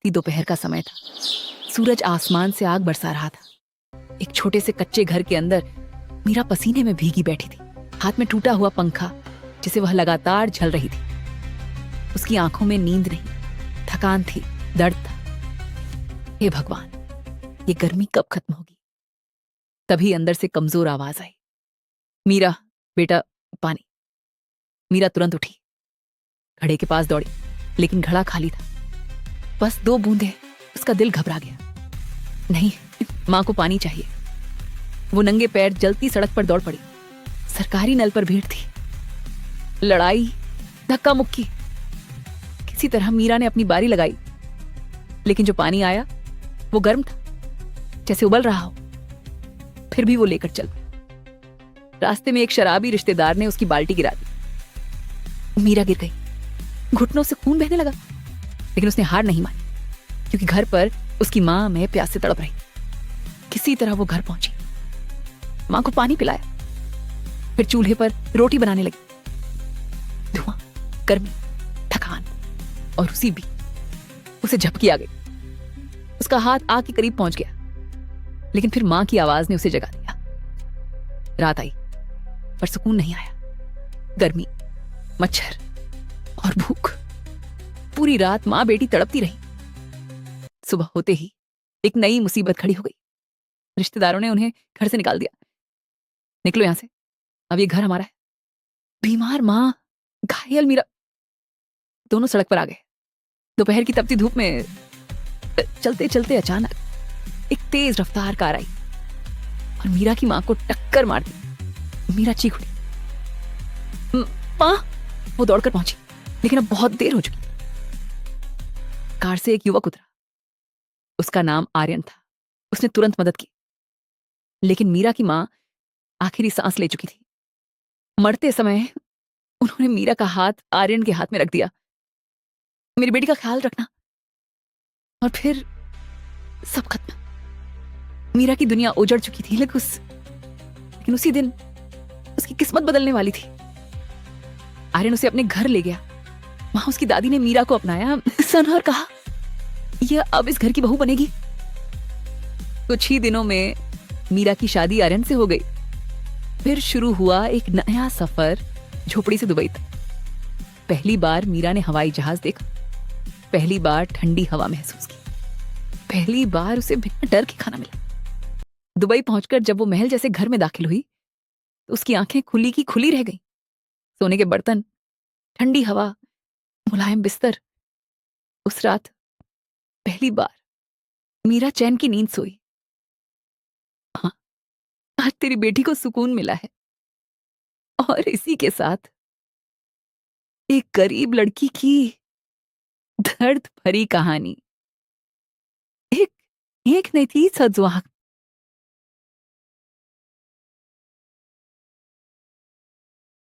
चमकती दोपहर का समय था। सूरज आसमान से आग बरसा रहा था। एक छोटे से कच्चे घर के अंदर मीरा पसीने में भीगी बैठी थी, हाथ में टूटा हुआ पंखा जिसे वह लगातार झल रही थी। उसकी आंखों में नींद नहीं, थकान थी, दर्द था। हे भगवान, ये गर्मी कब खत्म होगी? तभी अंदर से कमजोर आवाज आई, मीरा बेटा पानी। मीरा तुरंत उठी, घड़े के पास दौड़ी, लेकिन घड़ा खाली था। बस 2 बूंदे। उसका दिल घबरा गया। नहीं, मां को पानी चाहिए। वो नंगे पैर जलती सड़क पर दौड़ पड़ी। सरकारी नल पर भीड़ थी, लड़ाई, धक्का मुक्की। किसी तरह मीरा ने अपनी बारी लगाई, लेकिन जो पानी आया वो गर्म था, जैसे उबल रहा हो। फिर भी वो लेकर चल पड़ी। रास्ते में एक शराबी रिश्तेदार ने उसकी बाल्टी गिरा दी। मीरा गिर गई, घुटनों से खून बहने लगा, लेकिन उसने हार नहीं मानी, क्योंकि घर पर उसकी मां में प्यास से तड़प रही। किसी तरह वो घर पहुंची, मां को पानी पिलाया, फिर चूल्हे पर रोटी बनाने लगी। धुआं, गर्मी, थकान और उसी भी उसे झपकी आ गई। उसका हाथ आग के करीब पहुंच गया, लेकिन फिर मां की आवाज ने उसे जगा दिया। रात आई, पर सुकून नहीं आया। गर्मी, मच्छर और भूख। पूरी रात मां बेटी तड़पती रही। सुबह होते ही एक नई मुसीबत खड़ी हो गई। रिश्तेदारों ने उन्हें घर से निकाल दिया। निकलो यहां से, अब ये घर हमारा है। बीमार मां, घायल मीरा, दोनों सड़क पर आ गए। दोपहर की तपती धूप में चलते चलते अचानक एक तेज रफ्तार कार आई और मीरा की मां को टक्कर मार दी। मीरा चीख उठी, मां! वो दौड़कर पहुंची, लेकिन अब बहुत देर हो चुकी। कार से एक युवक उतरा। उसका नाम आर्यन था। उसने तुरंत मदद की, लेकिन मीरा की मां आखिरी सांस ले चुकी थी। मरते समय उन्होंने मीरा का हाथ आर्यन के हाथ में रख दिया, मेरी बेटी का ख्याल रखना। और फिर सब खत्म। मीरा की दुनिया उजड़ चुकी थी, लेकिन उसी दिन उसकी किस्मत बदलने वाली थी। आर्यन उसे अपने घर ले गया। वहां उसकी दादी ने मीरा को अपनाया सन और कहा, यह अब इस घर की बहू बनेगी। कुछ ही दिनों में मीरा की शादी आर्यन से हो गई। फिर शुरू हुआ एक नया सफर झोपड़ी से दुबई तक। पहली बार मीरा ने हवाई जहाज देखा, पहली बार ठंडी हवा महसूस की, पहली बार उसे बिना डर के खाना मिला। दुबई पहुंचकर जब वो महल जैसे घर में दाखिल हुई, तो उसकी आंखें खुली की खुली रह गईं। सोने के बर्तन, ठंडी हवा, मुलायम बिस्तर। उस रात पहली बार मीरा चैन की नींद सोई। हाँ, आज तेरी बेटी को सुकून मिला है। और इसी के साथ एक गरीब लड़की की दर्द भरी कहानी। एक एक नहीं थी सजवाक